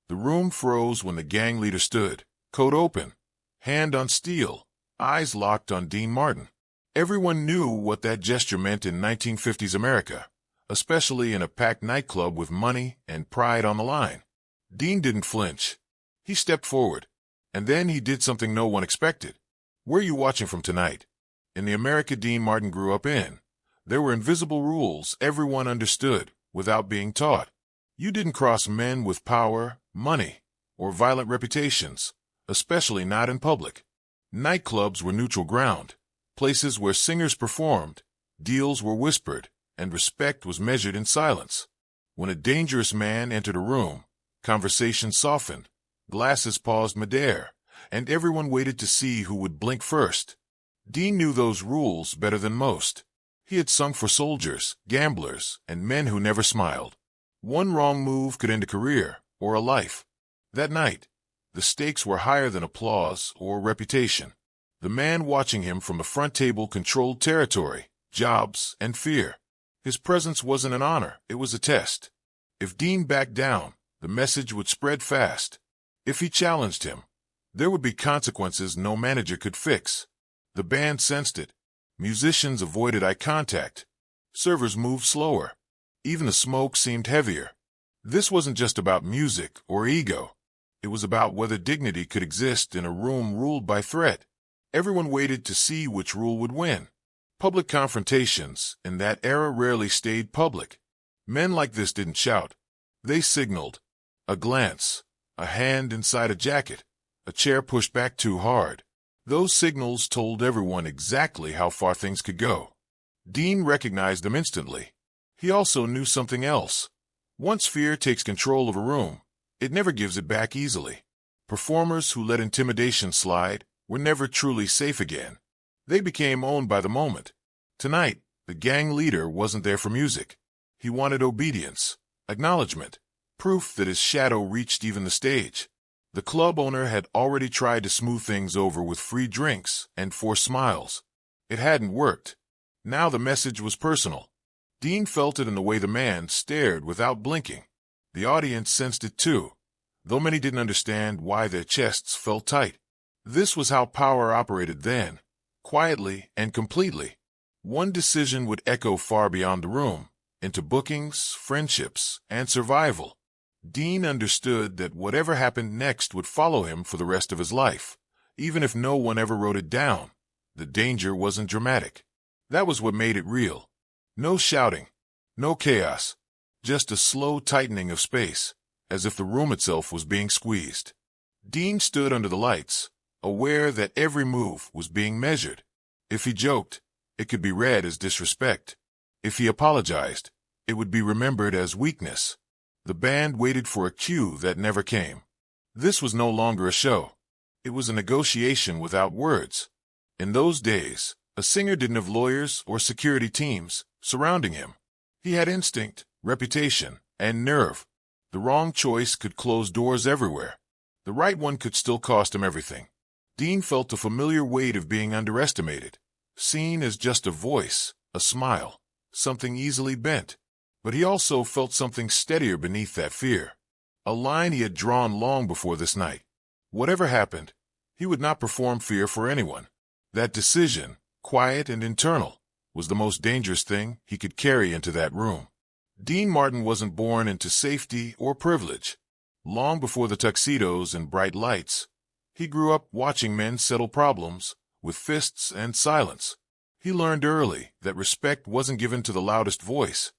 The room froze when the gang leader stood, coat open, hand on steel, eyes locked on Dean Martin. Everyone knew what that gesture meant in 1950s America, especially in a packed nightclub with money and pride on the line. Dean didn't flinch. He stepped forward, and then he did something no one expected. "Where are you watching from tonight?" In the America Dean Martin grew up in, there were invisible rules everyone understood without being taught. You didn't cross men with power, money, or violent reputations, especially not in public. Nightclubs were neutral ground, places where singers performed, deals were whispered, and respect was measured in silence. When a dangerous man entered a room, conversation softened, glasses paused midair, and everyone waited to see who would blink first. Dean knew those rules better than most. He had sung for soldiers, gamblers, and men who never smiled. One wrong move could end a career or a life. That night, the stakes were higher than applause or reputation. The man watching him from the front table controlled territory, jobs, and fear. His presence wasn't an honor, it was a test. If Dean backed down, the message would spread fast. If he challenged him, there would be consequences no manager could fix. The band sensed it. Musicians avoided eye contact. Servers moved slower. Even the smoke seemed heavier. This wasn't just about music or ego. It was about whether dignity could exist in a room ruled by threat. Everyone waited to see which rule would win. Public confrontations in that era rarely stayed public. Men like this didn't shout. They signaled. A glance, a hand inside a jacket, a chair pushed back too hard. Those signals told everyone exactly how far things could go. Dean recognized them instantly. He also knew something else. Once fear takes control of a room, it never gives it back easily. Performers who let intimidation slide were never truly safe again. They became owned by the moment. Tonight, the gang leader wasn't there for music. He wanted obedience, acknowledgement, proof that his shadow reached even the stage. The club owner had already tried to smooth things over with free drinks and forced smiles. It hadn't worked. Now the message was personal. Dean felt it in the way the man stared without blinking. The audience sensed it too, though many didn't understand why their chests felt tight. This was how power operated then, quietly and completely. One decision would echo far beyond the room, into bookings, friendships, and survival. Dean understood that whatever happened next would follow him for the rest of his life, even if no one ever wrote it down. The danger wasn't dramatic. That was what made it real. No shouting, no chaos, just a slow tightening of space, as if the room itself was being squeezed. Dean stood under the lights, aware that every move was being measured. If he joked, it could be read as disrespect. If he apologized, it would be remembered as weakness. The band waited for a cue that never came. This was no longer a show. It was a negotiation without words. In those days, a singer didn't have lawyers or security teams surrounding him. He had instinct, reputation, and nerve. The wrong choice could close doors everywhere. The right one could still cost him everything. Dean felt the familiar weight of being underestimated, seen as just a voice, a smile, something easily bent. But he also felt something steadier beneath that fear. A line he had drawn long before this night. Whatever happened, he would not perform fear for anyone. That decision, quiet and internal, was the most dangerous thing he could carry into that room. Dean Martin wasn't born into safety or privilege. Long before the tuxedos and bright lights, he grew up watching men settle problems with fists and silence. He learned early that respect wasn't given to the loudest voice,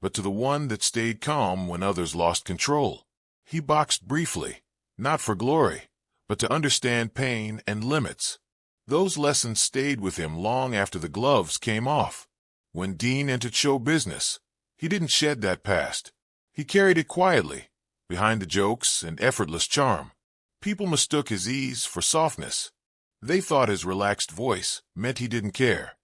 but to the one that stayed calm when others lost control. He boxed briefly, not for glory, but to understand pain and limits. Those lessons stayed with him long after the gloves came off. When Dean entered show business, he didn't shed that past. He carried it quietly, behind the jokes and effortless charm. People mistook his ease for softness. They thought his relaxed voice meant he didn't care.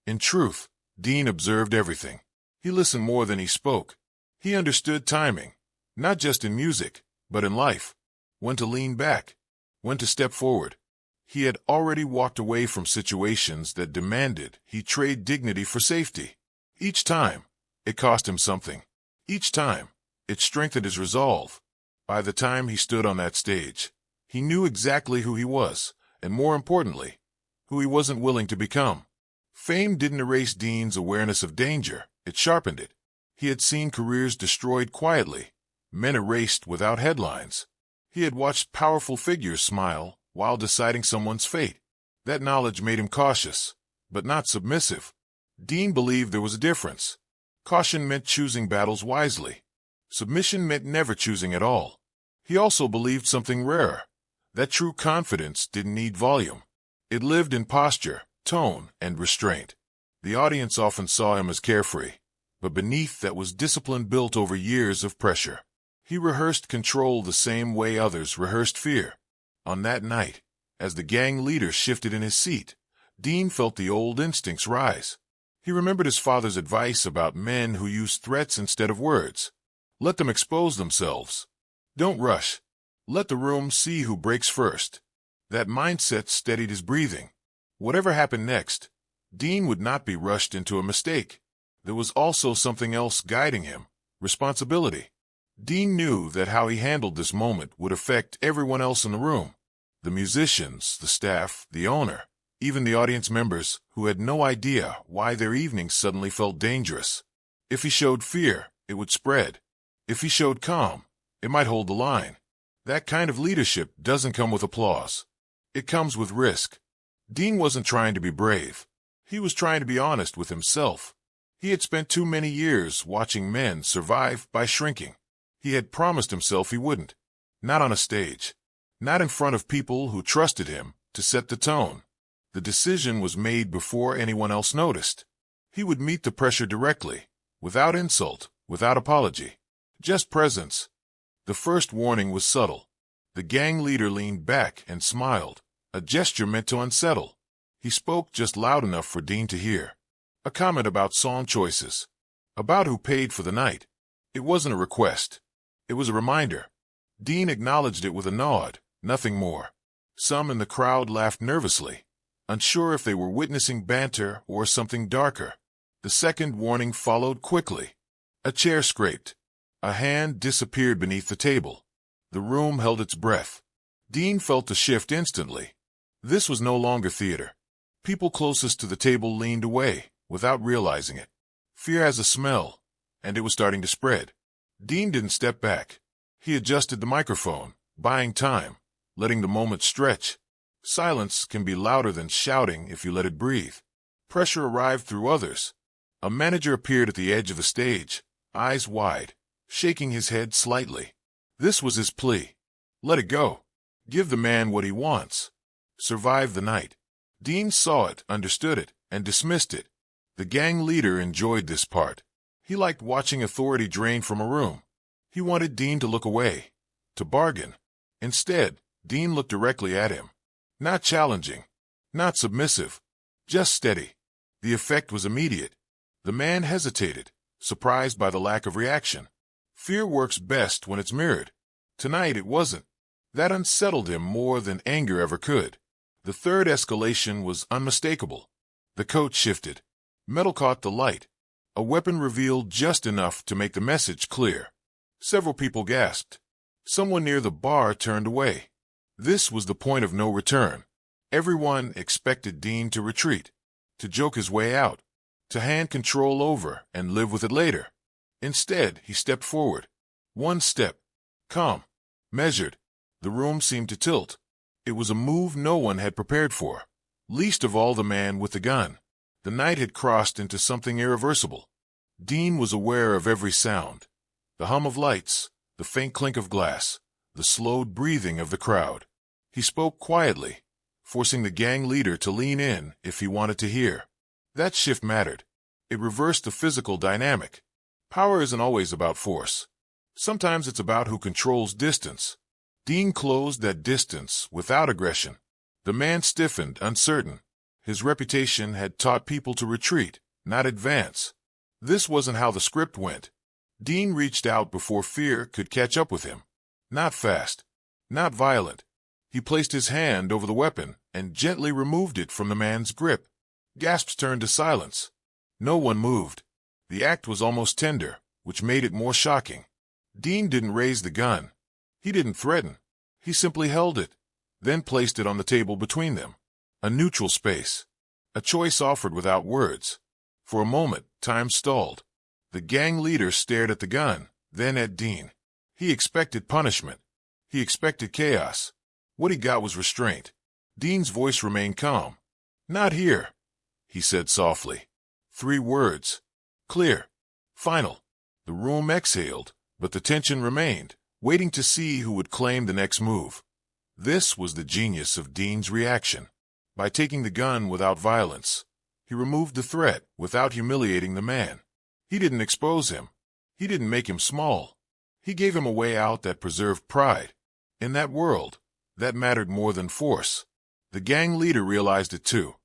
In truth, Dean observed everything. He listened more than he spoke. He understood timing, not just in music, but in life. When to lean back, when to step forward. He had already walked away from situations that demanded he trade dignity for safety. Each time, it cost him something. Each time, it strengthened his resolve. By the time he stood on that stage, he knew exactly who he was, and more importantly, who he wasn't willing to become. Fame didn't erase Dean's awareness of danger, it sharpened it. He had seen careers destroyed quietly, men erased without headlines. He had watched powerful figures smile while deciding someone's fate. That knowledge made him cautious, but not submissive. Dean believed there was a difference. Caution meant choosing battles wisely. Submission meant never choosing at all. He also believed something rare, that true confidence didn't need volume. It lived in posture, tone, and restraint. The audience often saw him as carefree, but beneath that was discipline built over years of pressure. He rehearsed control the same way others rehearsed fear. On that night, as the gang leader shifted in his seat, Dean felt the old instincts rise. He remembered his father's advice about men who use threats instead of words. Let them expose themselves. Don't rush. Let the room see who breaks first. That mindset steadied his breathing. Whatever happened next, Dean would not be rushed into a mistake. There was also something else guiding him: responsibility. Dean knew that how he handled this moment would affect everyone else in the room. The musicians, the staff, the owner, even the audience members who had no idea why their evening suddenly felt dangerous. If he showed fear, it would spread. If he showed calm, it might hold the line. That kind of leadership doesn't come with applause. It comes with risk. Dean wasn't trying to be brave. He was trying to be honest with himself. He had spent too many years watching men survive by shrinking. He had promised himself he wouldn't. Not on a stage. Not in front of people who trusted him to set the tone. The decision was made before anyone else noticed. He would meet the pressure directly, without insult, without apology. Just presence. The first warning was subtle. The gang leader leaned back and smiled, a gesture meant to unsettle. He spoke just loud enough for Dean to hear. A comment about song choices. About who paid for the night. It wasn't a request. It was a reminder. Dean acknowledged it with a nod, nothing more. Some in the crowd laughed nervously, unsure if they were witnessing banter or something darker. The second warning followed quickly. A chair scraped. A hand disappeared beneath the table. The room held its breath. Dean felt the shift instantly. This was no longer theater. People closest to the table leaned away, without realizing it. Fear has a smell, and it was starting to spread. Dean didn't step back. He adjusted the microphone, buying time, letting the moment stretch. Silence can be louder than shouting if you let it breathe. Pressure arrived through others. A manager appeared at the edge of the stage, eyes wide, shaking his head slightly. This was his plea. Let it go. Give the man what he wants. Survive the night. Dean saw it, understood it, and dismissed it. The gang leader enjoyed this part. He liked watching authority drain from a room. He wanted Dean to look away, to bargain. Instead, Dean looked directly at him. Not challenging, not submissive, just steady. The effect was immediate. The man hesitated, surprised by the lack of reaction. Fear works best when it's mirrored. Tonight it wasn't. That unsettled him more than anger ever could. The third escalation was unmistakable. The coat shifted. Metal caught the light. A weapon revealed just enough to make the message clear. Several people gasped. Someone near the bar turned away. This was the point of no return. Everyone expected Dean to retreat, to joke his way out, to hand control over and live with it later. Instead, he stepped forward. One step. Calm. Measured. The room seemed to tilt. It was a move no one had prepared for, least of all the man with the gun. The night had crossed into something irreversible. Dean was aware of every sound. The hum of lights, the faint clink of glass, the slowed breathing of the crowd. He spoke quietly, forcing the gang leader to lean in if he wanted to hear. That shift mattered. It reversed the physical dynamic. Power isn't always about force. Sometimes it's about who controls distance. Dean closed that distance without aggression. The man stiffened, uncertain. His reputation had taught people to retreat, not advance. This wasn't how the script went. Dean reached out before fear could catch up with him. Not fast, not violent. He placed his hand over the weapon and gently removed it from the man's grip. Gasps turned to silence. No one moved. The act was almost tender, which made it more shocking. Dean didn't raise the gun. He didn't threaten. He simply held it, then placed it on the table between them. A neutral space. A choice offered without words. For a moment, time stalled. The gang leader stared at the gun, then at Dean. He expected punishment. He expected chaos. What he got was restraint. Dean's voice remained calm. "Not here," he said softly. 3 words. Clear. Final. The room exhaled, but the tension remained, waiting to see who would claim the next move. This was the genius of Dean's reaction. By taking the gun without violence, he removed the threat without humiliating the man. He didn't expose him. He didn't make him small. He gave him a way out that preserved pride. In that world, that mattered more than force. The gang leader realized it too.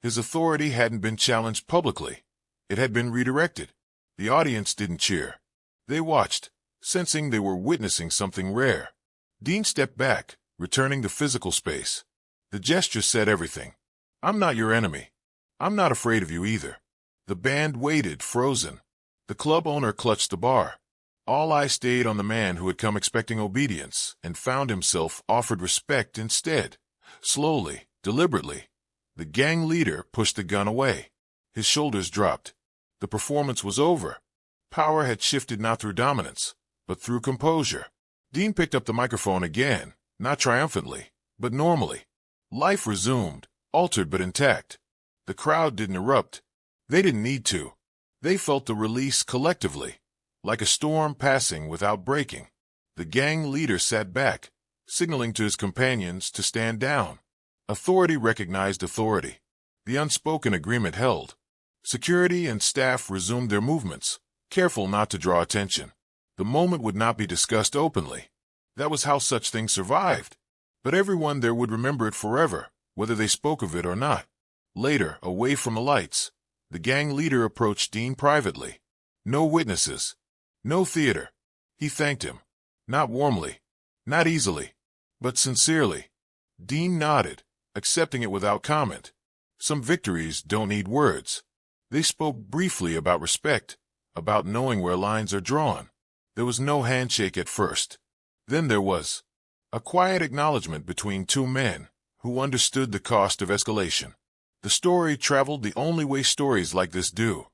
His authority hadn't been challenged publicly. It had been redirected. The audience didn't cheer. They watched, sensing they were witnessing something rare. Dean stepped back, returning to physical space. The gesture said everything. "I'm not your enemy. I'm not afraid of you either." The band waited, frozen. The club owner clutched the bar. All eyes stayed on the man who had come expecting obedience and found himself offered respect instead. Slowly, deliberately, the gang leader pushed the gun away. His shoulders dropped. The performance was over. Power had shifted not through dominance, but through composure. Dean picked up the microphone again, not triumphantly, but normally. Life resumed, altered but intact. The crowd didn't erupt. They didn't need to. They felt the release collectively, like a storm passing without breaking. The gang leader sat back, signaling to his companions to stand down. Authority recognized authority. The unspoken agreement held. Security and staff resumed their movements, careful not to draw attention. The moment would not be discussed openly. That was how such things survived. But everyone there would remember it forever, whether they spoke of it or not. Later, away from the lights, the gang leader approached Dean privately. No witnesses. No theater. He thanked him. Not warmly. Not easily. But sincerely. Dean nodded, accepting it without comment. Some victories don't need words. They spoke briefly about respect, about knowing where lines are drawn. There was no handshake at first. Then there was a quiet acknowledgement between 2 men who understood the cost of escalation. The story traveled the only way stories like this do,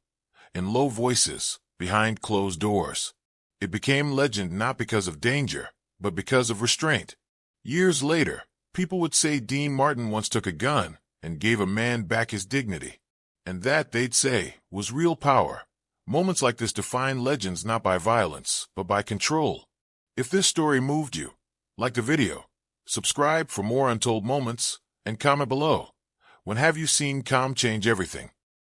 in low voices, behind closed doors. It became legend not because of danger, but because of restraint. Years later, people would say Dean Martin once took a gun and gave a man back his dignity. And that, they'd say, was real power. Moments like this define legends not by violence, but by control. If this story moved you, like the video, subscribe for more untold moments, and comment below. When have you seen calm change everything?